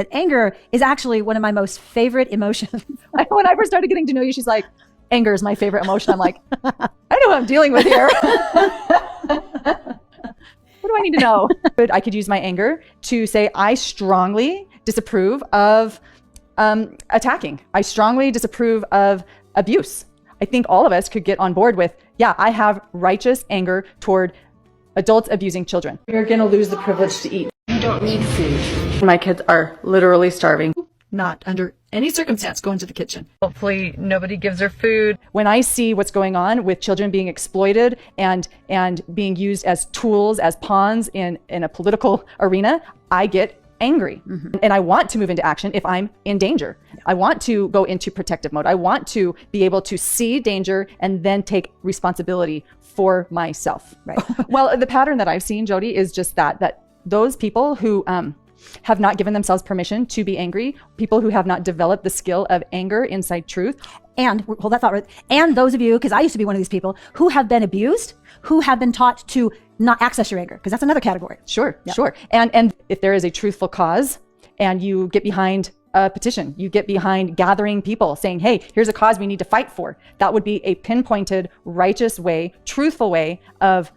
that anger is actually one of my most favorite emotions. When I first started getting to know you, she's like, anger is my favorite emotion. I'm like, I know what I'm dealing with here. What do I need to know? But I could use my anger to say, I strongly disapprove of attacking. I strongly disapprove of abuse. I think all of us could get on board with, yeah, I have righteous anger toward adults abusing children. You're going to lose the privilege to eat. You don't need food. My kids are literally starving. Not under any circumstance go into the kitchen. Hopefully nobody gives her food. When I see what's going on with children being exploited and being used as tools, as pawns in a political arena, I get angry. And I want to move into action if I'm in danger. I want to go into protective mode. I want to be able to see danger and then take responsibility for myself. Right. Well, the pattern that I've seen, Jodi, is just that those people who have not given themselves permission to be angry, people who have not developed the skill of anger inside truth. And hold that thought right. And those of you, because I used to be one of these people who have been abused, who have been taught to not access your anger, because that's another category. Sure. And if there is a truthful cause and you get behind a petition, you get behind gathering people saying, hey, here's a cause we need to fight for. That would be a pinpointed, righteous way, truthful way of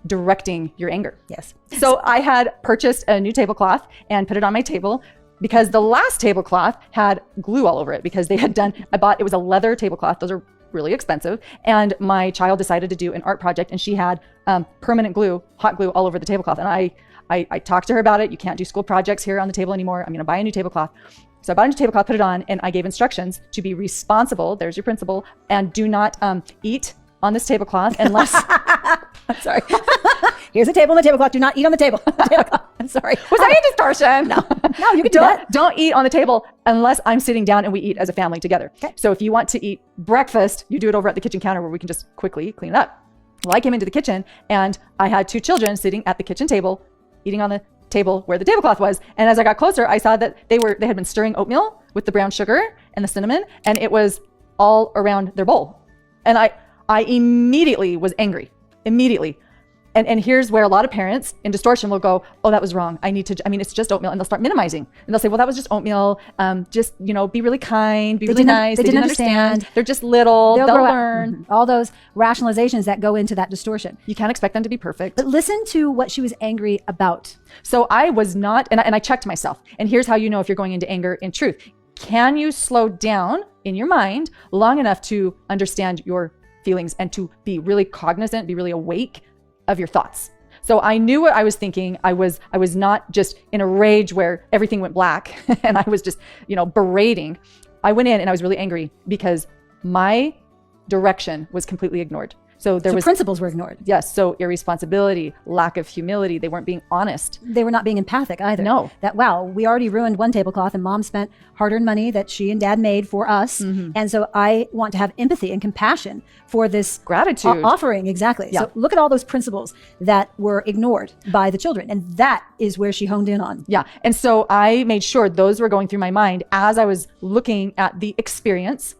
directing your anger. Yes. So I had purchased a new tablecloth and put it on my table because the last tablecloth had glue all over it because they had done, it was a leather tablecloth. Those are really expensive. And my child decided to do an art project and she had permanent glue, hot glue all over the tablecloth. And I talked to her about it. You can't do school projects here on the table anymore. I'm going to buy a new tablecloth. So I bought a new tablecloth, put it on, and I gave instructions to be responsible. There's your principle. And do not eat on this tablecloth unless, I'm sorry. Here's a table and a tablecloth. Do not eat on the table. I'm sorry. Was that a distortion? No, you can do that. Don't eat on the table unless I'm sitting down and we eat as a family together. Okay. So if you want to eat breakfast, you do it over at the kitchen counter where we can just quickly clean it up. Well, I came into the kitchen and I had two children sitting at the kitchen table, eating on the table where the tablecloth was. And as I got closer, I saw that they had been stirring oatmeal with the brown sugar and the cinnamon, and it was all around their bowl. And I immediately was angry. Immediately. And here's where a lot of parents in distortion will go, oh, that was wrong. It's just oatmeal. And they'll start minimizing. And they'll say, well, that was just oatmeal. Just, be really kind, be really nice. They didn't understand. They're just little. They'll learn. All those rationalizations that go into that distortion. You can't expect them to be perfect. But listen to what she was angry about. So I was not, and I checked myself. And here's how you know if you're going into anger in truth. Can you slow down in your mind long enough to understand your feelings and to be really cognizant, be really awake of your thoughts? So I knew what I was thinking. I was not just in a rage where everything went black and I was just, berating. I went in and I was really angry because my direction was completely ignored. So principles were ignored. Yes. So irresponsibility, lack of humility. They weren't being honest. They were not being empathic either. No. That, wow, we already ruined one tablecloth and mom spent hard-earned money that she and dad made for us. Mm-hmm. And so I want to have empathy and compassion for this gratitude offering. Exactly. Yeah. So look at all those principles that were ignored by the children. And that is where she honed in on. Yeah. And so I made sure those were going through my mind as I was looking at the experience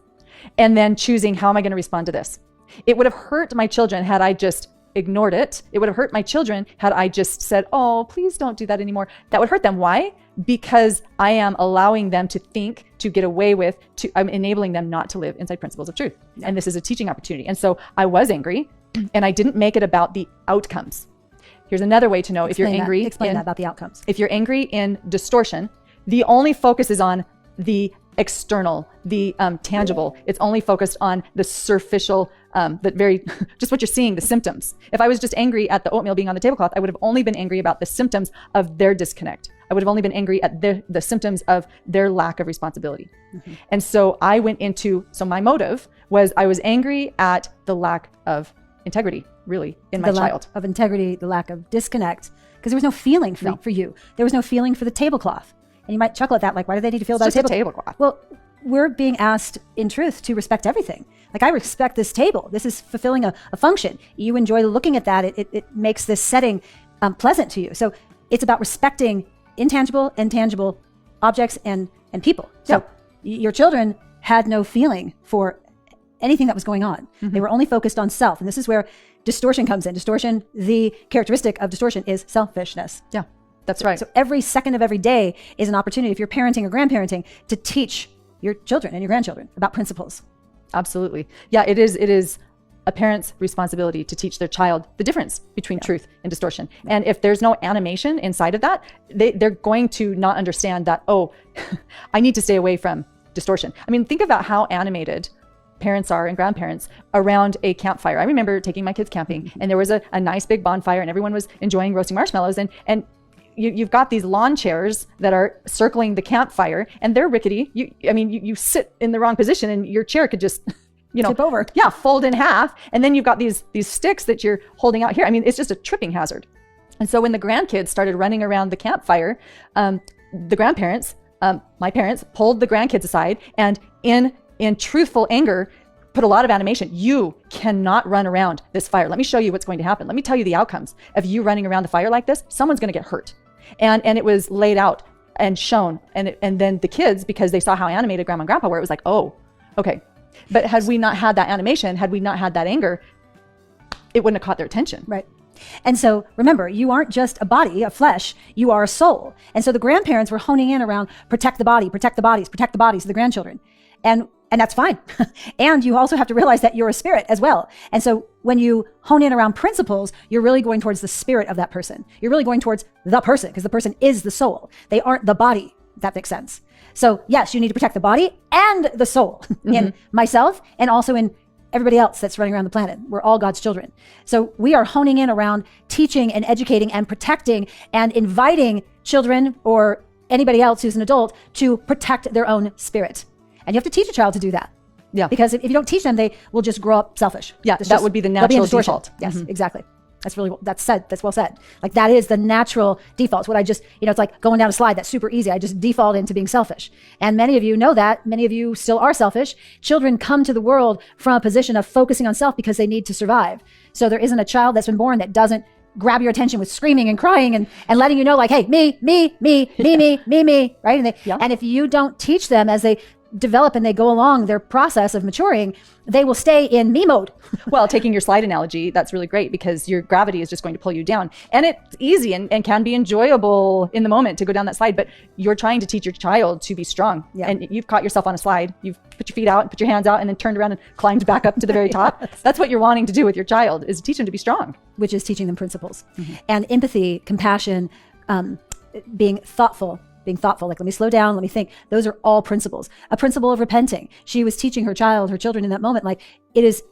and then choosing, how am I going to respond to this? It would have hurt my children had I just ignored it. It would have hurt my children had I just said, oh, please don't do that anymore. That would hurt them. Why? Because I am allowing them to think, to get away with, I'm enabling them not to live inside principles of truth. And this is a teaching opportunity. And so I was angry and I didn't make it about the outcomes. Here's another way to know if you're angry. Explain that about the outcomes. If you're angry in distortion, the only focus is on the external, the tangible. It's only focused on the superficial, just what you're seeing, the symptoms. If I was just angry at the oatmeal being on the tablecloth, I would have only been angry about the symptoms of their disconnect. I would have only been angry at the symptoms of their lack of responsibility. Mm-hmm. And so I went into, my motive was I was angry at the lack of integrity, really, in my child. The lack of integrity, the lack of disconnect, because there was no feeling for you. There was no feeling for the tablecloth. And you might chuckle at that, like, why do they need to feel about a tablecloth? Well, we're being asked in truth to respect everything. Like, I respect this table. This is fulfilling a function. You enjoy looking at that. It makes this setting pleasant to you. So it's about respecting intangible and tangible objects and people. So your children had no feeling for anything that was going on. Mm-hmm. They were only focused on self. And this is where distortion comes in. Distortion, the characteristic of distortion is selfishness. Yeah. That's right. So every second of every day is an opportunity, if you're parenting or grandparenting, to teach your children and your grandchildren about principles. Absolutely. Yeah, it is a parent's responsibility to teach their child the difference between truth and distortion. And if there's no animation inside of that, they're going to not understand that, oh, I need to stay away from distortion. I mean, think about how animated parents are and grandparents around a campfire. I remember taking my kids camping, and there was a nice big bonfire, and everyone was enjoying roasting marshmallows. And you've got these lawn chairs that are circling the campfire, and they're rickety. You sit in the wrong position, and your chair could just tip over. Yeah, fold in half. And then you've got these sticks that you're holding out here. I mean, it's just a tripping hazard. And so when the grandkids started running around the campfire, the grandparents, my parents, pulled the grandkids aside and in truthful anger, put a lot of animation. You cannot run around this fire. Let me show you what's going to happen. Let me tell you the outcomes of you running around the fire like this. Someone's going to get hurt. And it was laid out and shown. And then the kids, because they saw how animated Grandma and Grandpa were, it was like, oh, okay. But had we not had that animation, had we not had that anger, it wouldn't have caught their attention. Right. And so remember, you aren't just a body, a flesh, you are a soul. And so the grandparents were honing in around protect the body, protect the bodies, protect the bodies of the grandchildren. And that's fine. And you also have to realize that you're a spirit as well. And so when you hone in around principles, you're really going towards the spirit of that person. You're really going towards the person, because the person is the soul. They aren't the body, if that makes sense. So yes, you need to protect the body and the soul in myself and also in everybody else that's running around the planet. We're all God's children. So we are honing in around teaching and educating and protecting and inviting children or anybody else who's an adult to protect their own spirit. And you have to teach a child to do that. Yeah. Because if you don't teach them, they will just grow up selfish. Yeah, that would be the natural default. Yes, exactly. That's well said. Like that is the natural default. It's what I just, it's like going down a slide. That's super easy. I just default into being selfish. And many of you know that. Many of you still are selfish. Children come to the world from a position of focusing on self because they need to survive. So there isn't a child that's been born that doesn't grab your attention with screaming and crying and letting you know like, hey, me, right? And if you don't teach them as they develop and they go along their process of maturing, they will stay in me mode. Well, taking your slide analogy, that's really great because your gravity is just going to pull you down. And it's easy and can be enjoyable in the moment to go down that slide, but you're trying to teach your child to be strong. Yeah. And you've caught yourself on a slide. You've put your feet out, put your hands out, and then turned around and climbed back up to the very top. Yes. That's what you're wanting to do with your child, is teach them to be strong. Which is teaching them principles. And empathy, compassion, being thoughtful, like, let me slow down, let me think. Those are all principles. A principle of repenting. She was teaching her children in that moment, like, it is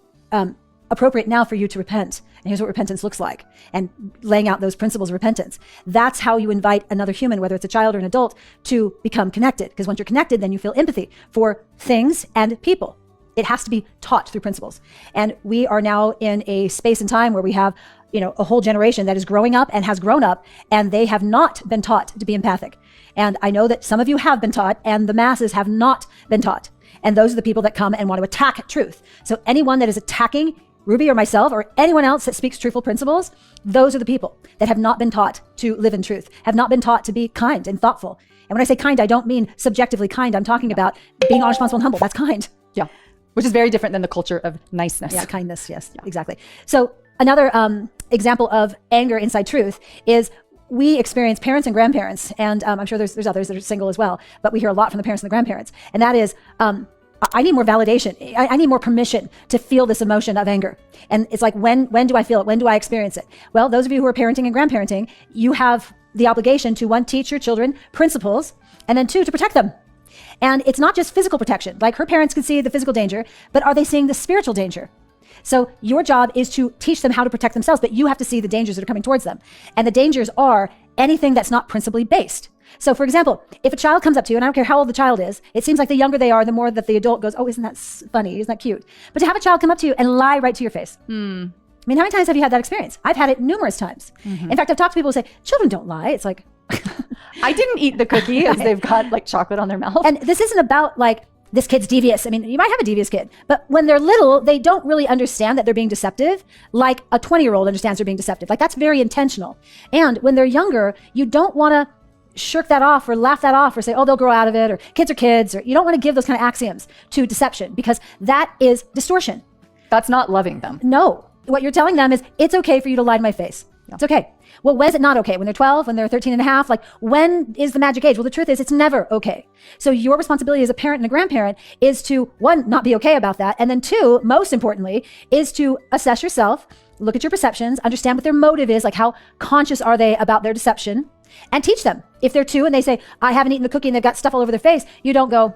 appropriate now for you to repent. And here's what repentance looks like. And laying out those principles of repentance. That's how you invite another human, whether it's a child or an adult, to become connected. Because once you're connected, then you feel empathy for things and people. It has to be taught through principles. And we are now in a space and time where we have, a whole generation that is growing up and has grown up, and they have not been taught to be empathic. And I know that some of you have been taught, and the masses have not been taught. And those are the people that come and want to attack truth. So anyone that is attacking Ruby or myself or anyone else that speaks truthful principles, those are the people that have not been taught to live in truth, have not been taught to be kind and thoughtful. And when I say kind, I don't mean subjectively kind. I'm talking about being honest, responsible, and humble. That's kind. Yeah. Which is very different than the culture of niceness. Yeah, kindness. Yes, exactly. So another example of anger inside truth is we experience parents and grandparents, and I'm sure there's others that are single as well, but we hear a lot from the parents and the grandparents. And that is, I need more validation. I need more permission to feel this emotion of anger. And it's like, when do I feel it? When do I experience it? Well, those of you who are parenting and grandparenting, you have the obligation to, one, teach your children principles, and then two, to protect them. And it's not just physical protection. Like, her parents can see the physical danger, but are they seeing the spiritual danger? So your job is to teach them how to protect themselves, but you have to see the dangers that are coming towards them. And the dangers are anything that's not principally based. So for example, if a child comes up to you, and I don't care how old the child is, it seems like the younger they are, the more that the adult goes, oh, isn't that funny? Isn't that cute? But to have a child come up to you and lie right to your face. I mean, how many times have you had that experience? I've had it numerous times. In fact, I've talked to people who say, children don't lie. It's like, I didn't eat the cookie as they've got like chocolate on their mouth. And this isn't about like, this kid's devious. I mean, you might have a devious kid, but when they're little, they don't really understand that they're being deceptive like a 20-year-old understands they're being deceptive. Like, that's very intentional. And when they're younger, you don't want to shirk that off or laugh that off or say, oh, they'll grow out of it, or kids are kids, or you don't want to give those kind of axioms to deception, because that is distortion. That's not loving them. No. What you're telling them is, it's okay for you to lie to my face. It's okay. Well, when is it not okay? When they're 12, when they're 13 and a half? Like, when is the magic age? Well, the truth is it's never okay. So your responsibility as a parent and a grandparent is to, one, not be okay about that. And then two, most importantly, is to assess yourself, look at your perceptions, understand what their motive is, like how conscious are they about their deception, and teach them. If they're 2 and they say, I haven't eaten the cookie and they've got stuff all over their face, you don't go,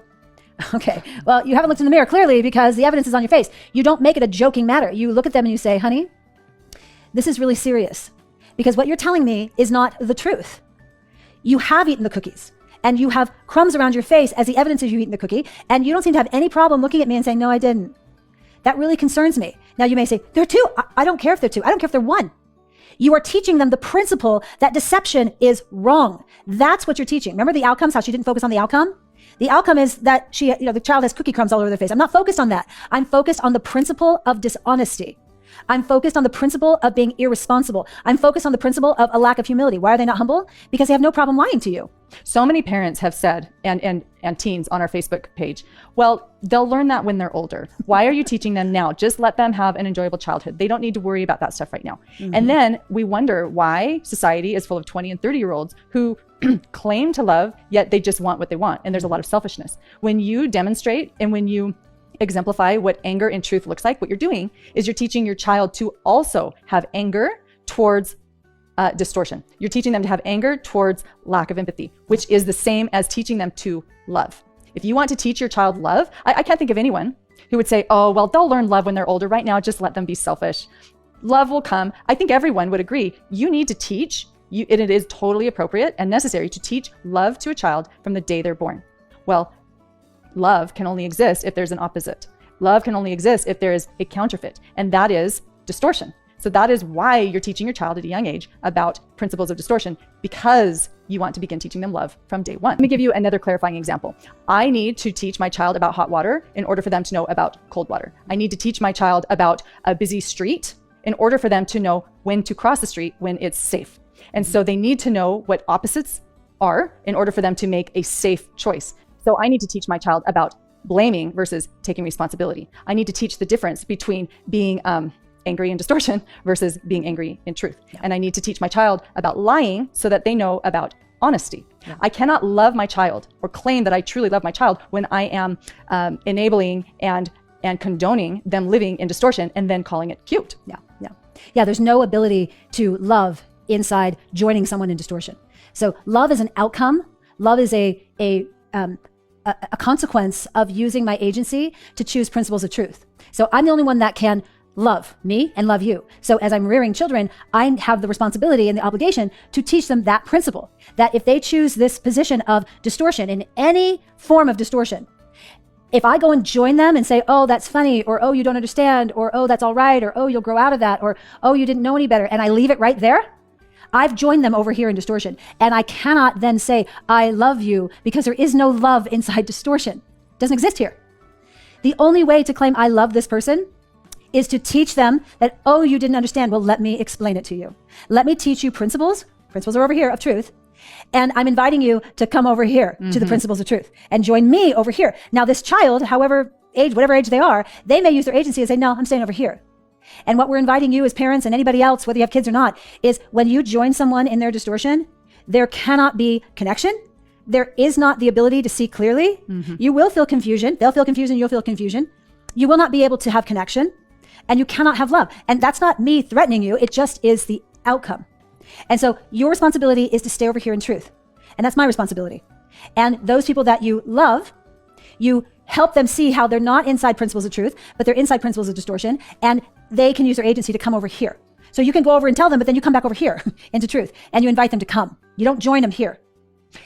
okay, well, you haven't looked in the mirror clearly because the evidence is on your face. You don't make it a joking matter. You look at them and you say, honey, this is really serious because what you're telling me is not the truth. You have eaten the cookies and you have crumbs around your face as the evidence is you've eaten the cookie, and you don't seem to have any problem looking at me and saying, no, I didn't. That really concerns me. Now you may say, they're 2. I don't care if they're 2. I don't care if they're 1. You are teaching them the principle that deception is wrong. That's what you're teaching. Remember the outcomes, how she didn't focus on the outcome? The outcome is that the child has cookie crumbs all over their face. I'm not focused on that. I'm focused on the principle of dishonesty. I'm focused on the principle of being irresponsible. I'm focused on the principle of a lack of humility. Why are they not humble? Because they have no problem lying to you. So many parents have said, and teens on our Facebook page, well, they'll learn that when they're older. Why are you teaching them now? Just let them have an enjoyable childhood. They don't need to worry about that stuff right now. Mm-hmm. And then we wonder why society is full of 20 and 30-year-olds who claim to love, yet they just want what they want. And there's a lot of selfishness. When you demonstrate and when you exemplify what anger and truth looks like, what you're doing is you're teaching your child to also have anger towards distortion. You're teaching them to have anger towards lack of empathy, which is the same as teaching them to love. If you want to teach your child love, I can't think of anyone who would say, oh, well, they'll learn love when they're older. Right now, just let them be selfish. Love will come. I think everyone would agree. You need to teach, and it is totally appropriate and necessary to teach love to a child from the day they're born. Well, love can only exist if there's an opposite. Love can only exist if there is a counterfeit, and that is distortion. So that is why you're teaching your child at a young age about principles of distortion, because you want to begin teaching them love from day one. Let me give you another clarifying example. I need to teach my child about hot water in order for them to know about cold water. I need to teach my child about a busy street in order for them to know when to cross the street when it's safe. And so they need to know what opposites are in order for them to make a safe choice. So I need to teach my child about blaming versus taking responsibility. I need to teach the difference between being angry in distortion versus being angry in truth. Yeah. And I need to teach my child about lying so that they know about honesty. Yeah. I cannot love my child or claim that I truly love my child when I am enabling and condoning them living in distortion and then calling it cute. Yeah, there's no ability to love inside joining someone in distortion. So love is an outcome. Love is a consequence of using my agency to choose principles of truth. So I'm the only one that can love me and love you. So as I'm rearing children, I have the responsibility and the obligation to teach them that principle, that if they choose this position of distortion in any form of distortion, if I go and join them and say, oh, that's funny, or oh, you don't understand, or oh, that's all right, or oh, you'll grow out of that, or oh, you didn't know any better, and I leave it right there, I've joined them over here in distortion. And I cannot then say, I love you, because there is no love inside distortion. It doesn't exist here. The only way to claim I love this person is to teach them that, oh, you didn't understand. Well, let me explain it to you. Let me teach you principles. Principles are over here of truth. And I'm inviting you to come over here to the principles of truth and join me over here. Now, this child, however age, whatever age they are, they may use their agency and say, no, I'm staying over here. And what we're inviting you as parents and anybody else, whether you have kids or not, is when you join someone in their distortion, there cannot be connection. There is not the ability to see clearly. You will feel confusion. They'll feel confusion. You'll feel confusion. You will not be able to have connection, and you cannot have love. And that's not me threatening you. It just is the outcome. And so your responsibility is to stay over here in truth. And that's my responsibility. And those people that you love, you help them see how they're not inside principles of truth, but they're inside principles of distortion, and they can use their agency to come over here. So you can go over and tell them, but then you come back over here into truth, and you invite them to come. You don't join them here.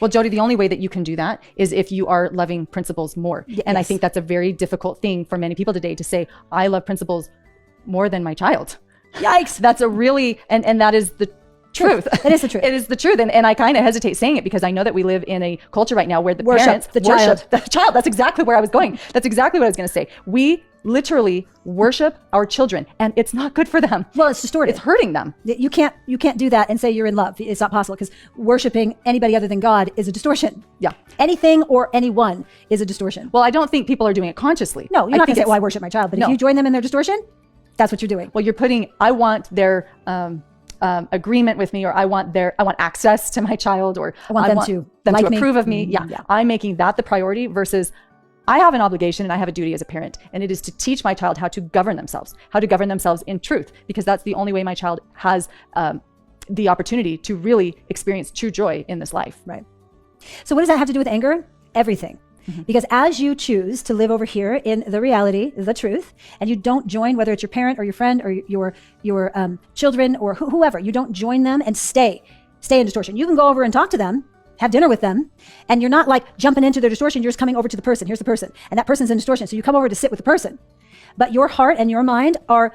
Well, Jodi, the only way that you can do that is if you are loving principles more. Yes. And I think that's a very difficult thing for many people today to say, I love principles more than my child. Yikes. That's a really, and that is the truth. It is the truth. It is the truth. And I kind of hesitate saying it because I know that we live in a culture right now where the parents worship the child. That's exactly where I was going. That's exactly what I was going to say. We literally worship our children, and it's not good for them. Well, it's distorted. It's hurting them. You can't do that and say you're in love. It's not possible, because worshiping anybody other than God is a distortion. Yeah. Anything or anyone is a distortion. Well, I don't think people are doing it consciously. No, you're not going to say, oh, I worship my child. But if you join them in their distortion, that's what you're doing. Well, you're putting, I want their agreement with me, or I want access to my child, or I want them to like me. approve of me. Yeah. I'm making that the priority versus I have an obligation and I have a duty as a parent, and it is to teach my child how to govern themselves in truth, because that's the only way my child has the opportunity to really experience true joy in this life. Right. So what does that have to do with anger? Everything. Because as you choose to live over here in the reality, the truth, and you don't join, whether it's your parent or your friend or your children or whoever, you don't join them and stay in distortion. You can go over and talk to them, have dinner with them, and you're not like jumping into their distortion. You're just coming over to the person. Here's the person, and that person's in distortion. So you come over to sit with the person, but your heart and your mind are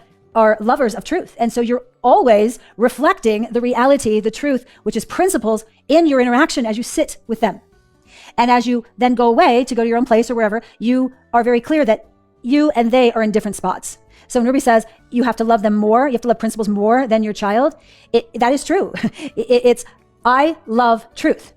lovers of truth. And so you're always reflecting the reality, the truth, which is principles in your interaction as you sit with them. And as you then go away to go to your own place or wherever, you are very clear that you and they are in different spots. So when Ruby says you have to love them more, you have to love principles more than your child, that is true. It's I love truth.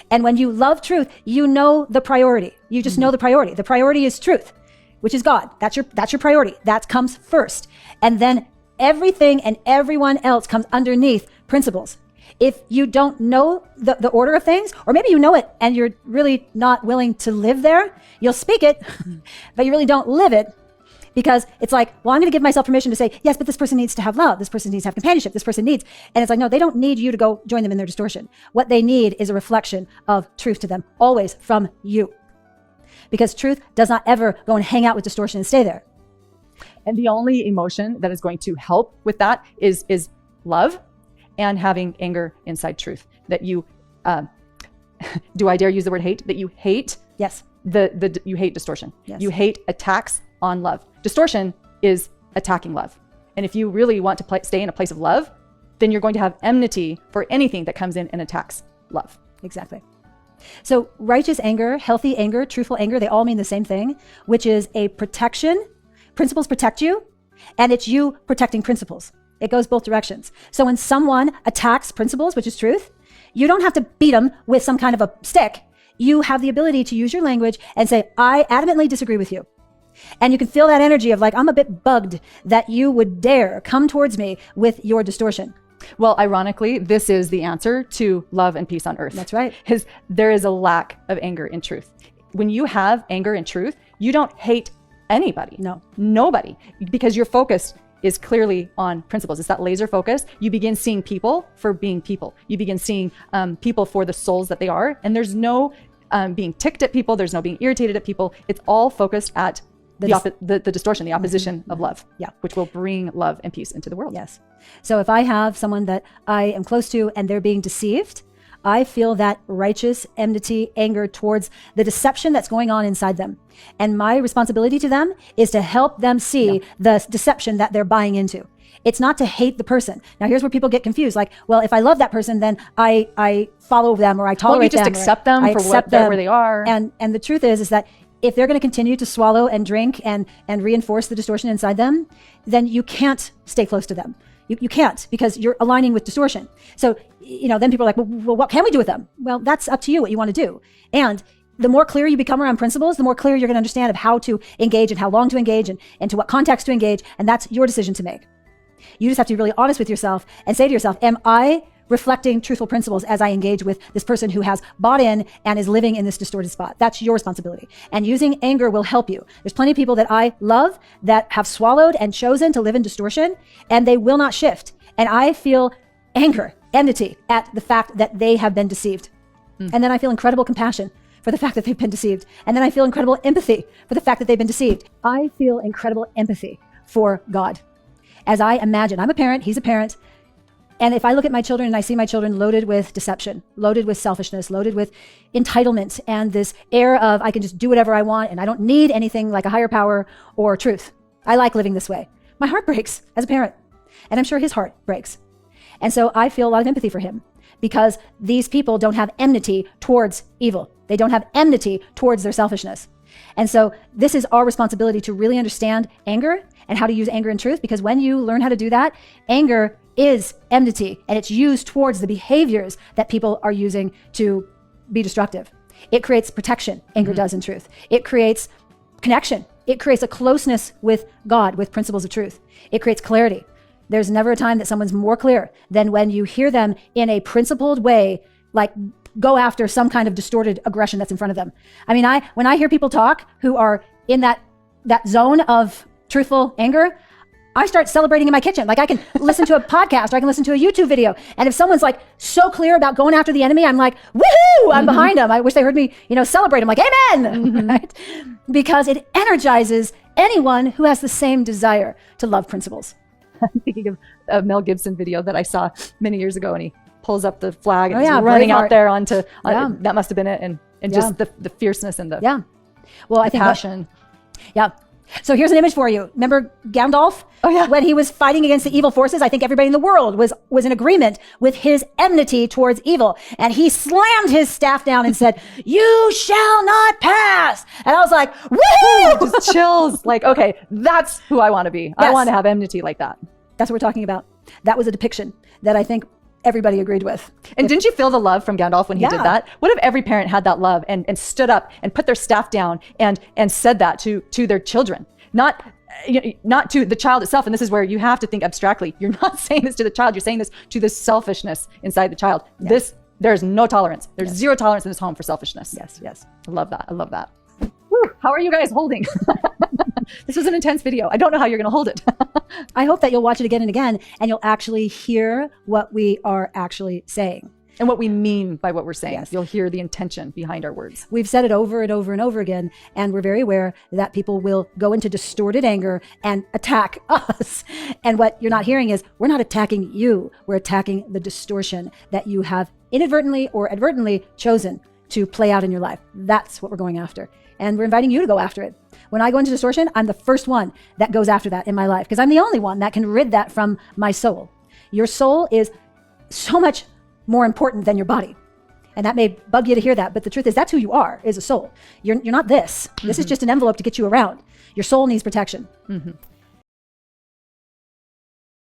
And when you love truth, you know the priority. You just know the priority. The priority is truth, which is God. That's your priority. That comes first. And then everything and everyone else comes underneath principles. If you don't know the order of things, or maybe you know it and you're really not willing to live there, you'll speak it, but you really don't live it, because it's like, well, I'm going to give myself permission to say, yes, but this person needs to have love. This person needs to have companionship. This person needs, and it's like, no, they don't need you to go join them in their distortion. What they need is a reflection of truth to them, always from you. Because truth does not ever go and hang out with distortion and stay there. And the only emotion that is going to help with that is love and having anger inside truth. That you, do I dare use the word hate? That you hate. Yes. You hate distortion. Yes. You hate attacks on love. Distortion is attacking love. And if you really want to stay in a place of love, then you're going to have enmity for anything that comes in and attacks love. Exactly. So righteous anger, healthy anger, truthful anger, they all mean the same thing, which is a protection. Principles protect you, and it's you protecting principles. It goes both directions. So when someone attacks principles, which is truth, you don't have to beat them with some kind of a stick. You have the ability to use your language and say, I adamantly disagree with you. And you can feel that energy of like, I'm a bit bugged that you would dare come towards me with your distortion. Well, ironically, this is the answer to love and peace on earth. That's right. Because there is a lack of anger in truth. When you have anger in truth, you don't hate anybody. No. Nobody. Because your focus is clearly on principles. It's that laser focus. You begin seeing people for being people. You begin seeing people for the souls that they are. And there's no being ticked at people. There's no being irritated at people. It's all focused at the distortion, the opposition of love, which will bring love and peace into the world. Yes. So if I have someone that I am close to and they're being deceived, I feel that righteous enmity, anger towards the deception that's going on inside them. And my responsibility to them is to help them see the deception that they're buying into. It's not to hate the person. Now, here's where people get confused. Like, well, if I love that person, then I follow them or I tolerate them. Well, you just accept them for where they are. And the truth is that if they're going to continue to swallow and drink and reinforce the distortion inside them, then you can't stay close to them. You can't, because you're aligning with distortion. So, then people are like, well, what can we do with them? Well, that's up to you, what you want to do. And the more clear you become around principles, the more clear you're going to understand of how to engage and how long to engage and to what context to engage. And that's your decision to make. You just have to be really honest with yourself and say to yourself, am I reflecting truthful principles as I engage with this person who has bought in and is living in this distorted spot? That's your responsibility. And using anger will help you. There's plenty of people that I love that have swallowed and chosen to live in distortion, and they will not shift. And I feel anger, enmity at the fact that they have been deceived. And then I feel incredible compassion for the fact that they've been deceived. And then I feel incredible empathy for the fact that they've been deceived. I feel incredible empathy for God. As I imagine, I'm a parent, he's a parent. And if I look at my children and I see my children loaded with deception, loaded with selfishness, loaded with entitlement, and this air of I can just do whatever I want and I don't need anything like a higher power or truth. I like living this way. My heart breaks as a parent. And I'm sure his heart breaks. And so I feel a lot of empathy for him, because these people don't have enmity towards evil. They don't have enmity towards their selfishness. And so this is our responsibility to really understand anger and how to use anger in truth, because when you learn how to do that, anger is enmity, and it's used towards the behaviors that people are using to be destructive. It creates protection, anger does in truth. It creates connection. It creates a closeness with God, with principles of truth. It creates clarity. There's never a time that someone's more clear than when you hear them in a principled way, like go after some kind of distorted aggression that's in front of them. I mean, when I hear people talk who are in that zone of truthful anger, I start celebrating in my kitchen. Like I can listen to a podcast or I can listen to a YouTube video. And if someone's like so clear about going after the enemy, I'm like, woohoo, I'm behind them. I wish they heard me, celebrate. I'm like, amen, right? Because it energizes anyone who has the same desire to love principles. I'm thinking of a Mel Gibson video that I saw many years ago, and he pulls up the flag and Oh, he's yeah, running out Braveheart. there onto, Yeah. that must have been it. And just the fierceness and the Yeah. Well, I think passion. Yeah. So here's an image for you. Remember Gandalf? Oh, yeah. When he was fighting against the evil forces, I think everybody in the world was in agreement with his enmity towards evil. And he slammed his staff down and said, "You shall not pass." And I was like, woo! Just chills. Like, okay, that's who I want to be. I Yes. want to have enmity like that. That's what we're talking about. That was a depiction that I think everybody agreed with. And didn't you feel the love from Gandalf when he did Yeah. that? What if every parent had that love and stood up and put their staff down and said that to their children? Not to the child itself. And this is where you have to think abstractly. You're not saying this to the child. You're saying this to the selfishness inside the child. Yeah. There's no tolerance. There's zero tolerance in this home for selfishness. Yes. I love that. I love that. Woo. How are you guys holding? This was an intense video. I don't know how you're going to hold it. I hope that you'll watch it again and again, and you'll actually hear what we are actually saying. And what we mean by what we're saying. Yes. You'll hear the intention behind our words. We've said it over and over and over again, and we're very aware that people will go into distorted anger and attack us. And what you're not hearing is we're not attacking you. We're attacking the distortion that you have inadvertently or advertently chosen to play out in your life. That's what we're going after. And we're inviting you to go after it. When I go into distortion, I'm the first one that goes after that in my life because I'm the only one that can rid that from my soul. Your soul is so much more important than your body. And that may bug you to hear that, but the truth is that's who you are, is a soul. You're not this. This is just an envelope to get you around. Your soul needs protection.